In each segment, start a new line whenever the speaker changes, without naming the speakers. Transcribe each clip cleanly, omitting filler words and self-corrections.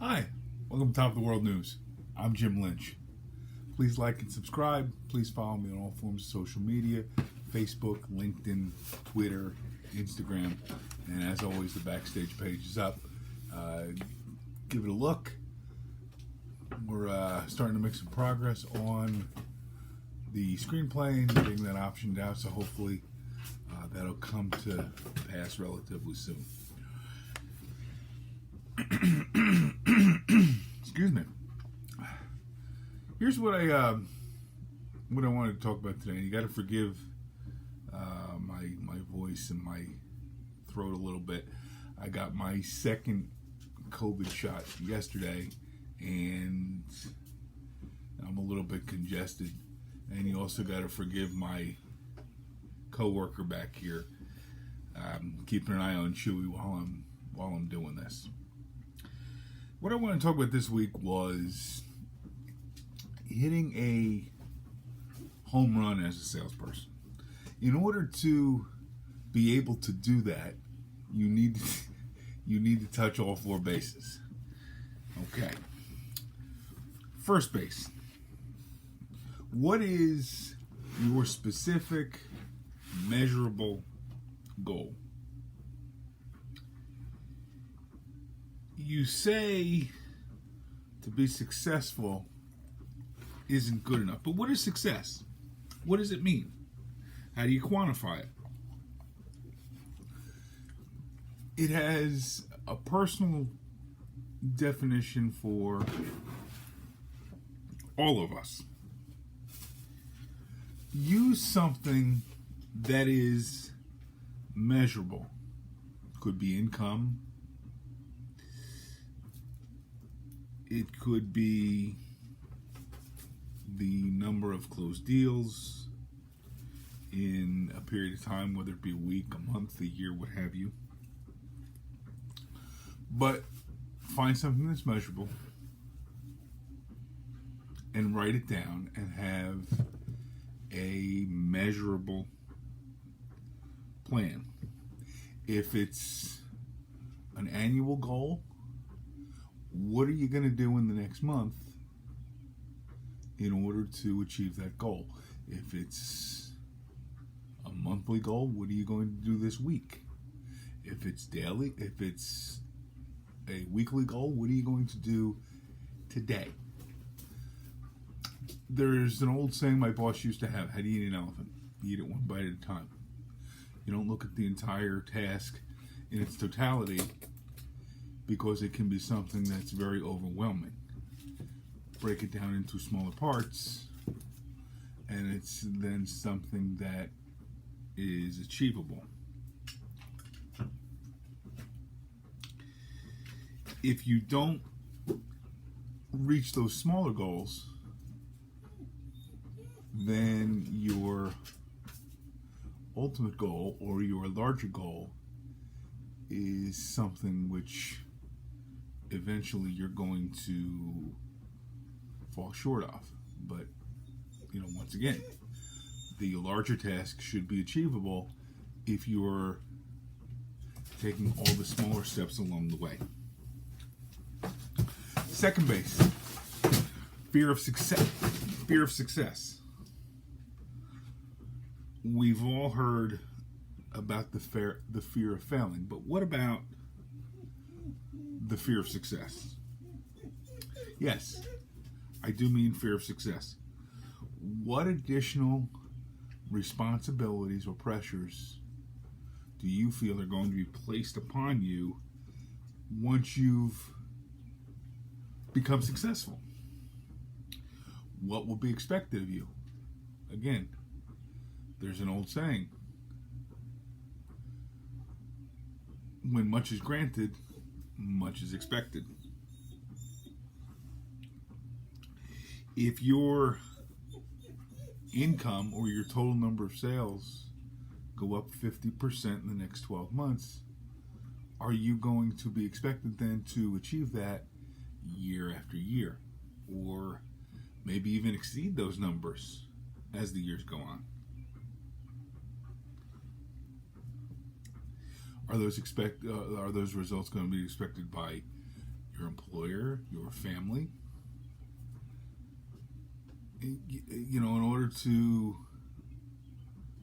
Hi, welcome to Top of the World News. I'm Jim Lynch. Please like and subscribe. Please follow me on all forms of social media, Facebook, LinkedIn, Twitter, Instagram, and as always, the Backstage page is up. Give it a look. We're starting to make some progress on the screenplay and getting that optioned out, so hopefully that'll come to pass relatively soon. Excuse me. Here's what I wanted to talk about today. You got to forgive my voice and my throat a little bit. I got my second COVID shot yesterday, and I'm a little bit congested. And you also got to forgive my coworker back here. Keeping an eye on Chewy while I'm doing this. What I want to talk about this week was hitting a home run as a salesperson. In order to be able to do that, you need to touch all four bases. Okay. First base. What is your specific, measurable goal? You say to be successful isn't good enough. But what is success? What does it mean? How do you quantify it? It has a personal definition for all of us. Use something that is measurable. Could be income. It could be the number of closed deals in a period of time, whether it be a week, a month, a year, what have you. But find something that's measurable and write it down and have a measurable plan. If it's an annual goal, what are you going to do in the next month in order to achieve that goal? If it's a monthly goal, what are you going to do this week? If it's daily, if it's a weekly goal, what are you going to do today? There's an old saying my boss used to have: how do you eat an elephant? You eat it one bite at a time. You don't look at the entire task in its totality, because it can be something that's very overwhelming. Break it down into smaller parts, and it's then something that is achievable. If you don't reach those smaller goals, then your ultimate goal or your larger goal is something which eventually you're going to fall short of. But, once again, the larger task should be achievable if you're taking all the smaller steps along the way. Second base, fear of success. Fear of success. We've all heard about the fear of failing, but what about the fear of success? Yes, I do mean fear of success. What additional responsibilities or pressures do you feel are going to be placed upon you once you've become successful? What will be expected of you? Again, there's an old saying: when much is granted, much is expected. If your income or your total number of sales go up 50% in the next 12 months, are you going to be expected then to achieve that year after year, or maybe even exceed those numbers as the years go on? Are those results going to be expected by your employer, your family. In order to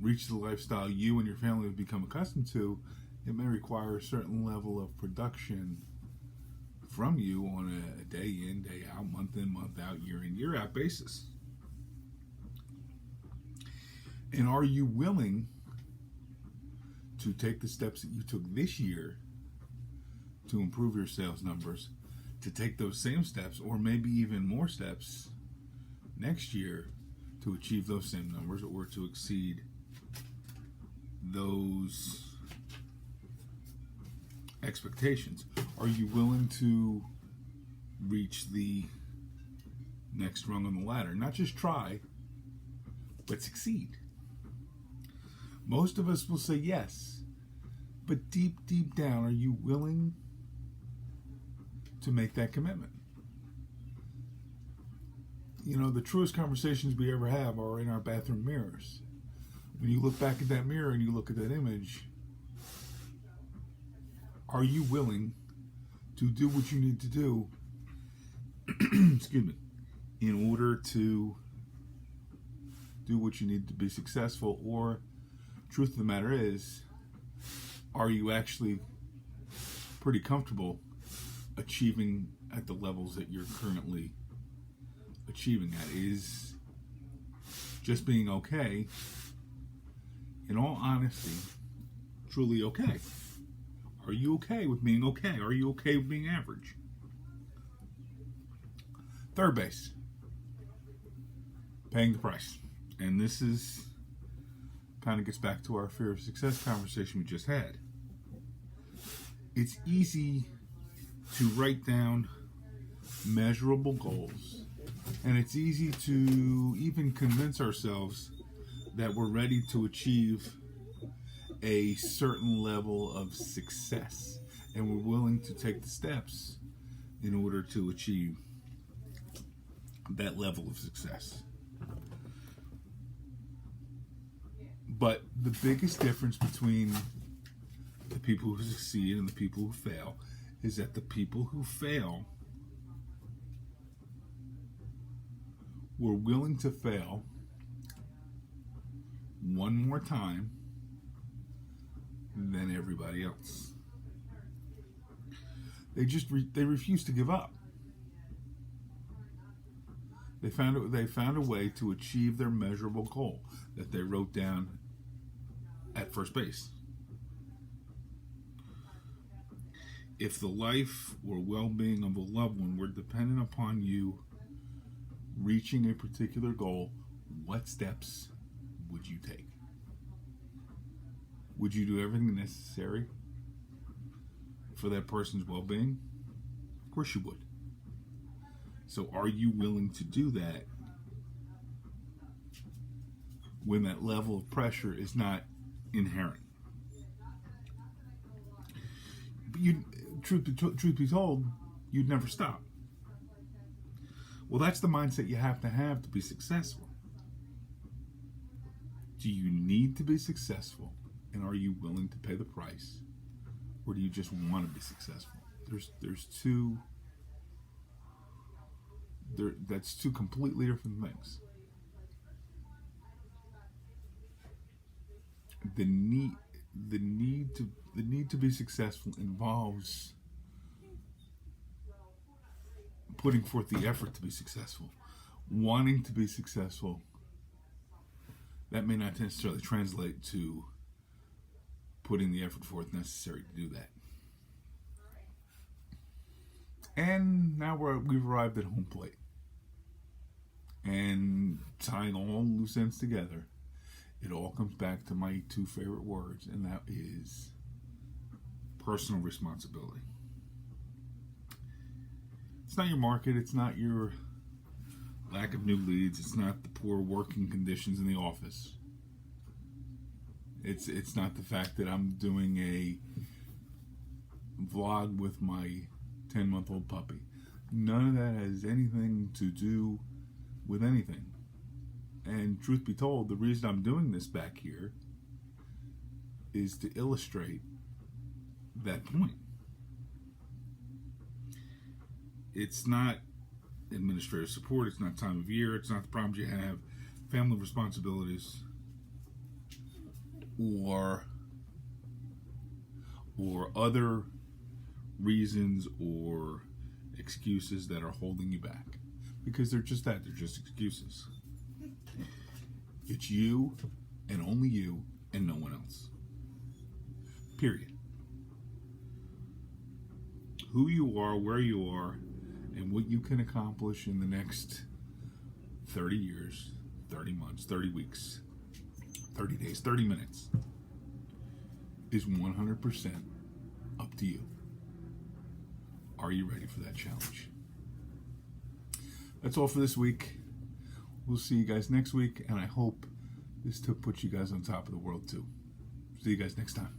reach the lifestyle you and your family have become accustomed to, it may require a certain level of production from you on a day in, day out, month in, month out, year in, year out basis. And are you willing to take the steps that you took this year to improve your sales numbers, to take those same steps, or maybe even more steps next year to achieve those same numbers or to exceed those expectations? Are you willing to reach the next rung on the ladder? Not just try, but succeed. Most of us will say yes, but deep down, are you willing to make that commitment? The truest conversations we ever have are in our bathroom mirrors. When you look back at that mirror and you look at that image, are you willing to do what you need to do excuse me, in order to do what you need to be successful? Or, truth of the matter is, are you actually pretty comfortable achieving at the levels that you're currently achieving at? Is just being okay, in all honesty, truly okay? Are you okay with being okay? Are you okay with being average? Third base, paying the price. And this is kind of gets back to our fear of success conversation we just had. It's easy to write down measurable goals, and it's easy to even convince ourselves that we're ready to achieve a certain level of success, and we're willing to take the steps in order to achieve that level of success. But the biggest difference between the people who succeed and the people who fail is that the people who fail were willing to fail one more time than everybody else. They refused to give up. They found a way to achieve their measurable goal that they wrote down at first base. If the life or well-being of a loved one were dependent upon you reaching a particular goal, what steps would you take? Would you do everything necessary for that person's well-being? Of course you would. So are you willing to do that when that level of pressure is not inherent? Truth be told, you'd never stop. Well, that's the mindset you have to be successful. Do you need to be successful, and are you willing to pay the price, or do you just want to be successful? That's two completely different things. The need to be successful involves putting forth the effort to be successful. Wanting to be successful, that may not necessarily translate to putting the effort forth necessary to do that. And now we've arrived at home plate. And tying all loose ends together, it all comes back to my two favorite words, and that is personal responsibility. It's not your market, it's not your lack of new leads, it's not the poor working conditions in the office. It's not the fact that I'm doing a vlog with my 10-month-old puppy. None of that has anything to do with anything. And truth be told, the reason I'm doing this back here is to illustrate that point. It's not administrative support. It's not time of year. It's not the problems you have, family responsibilities, or other reasons or excuses that are holding you back. Because they're just that. They're just excuses. It's you and only you and no one else. Period. Who you are, where you are, and what you can accomplish in the next 30 years, 30 months, 30 weeks, 30 days, 30 minutes is 100% up to you. Are you ready for that challenge? That's all for this week. We'll see you guys next week, and I hope this tip puts you guys on top of the world too. See you guys next time.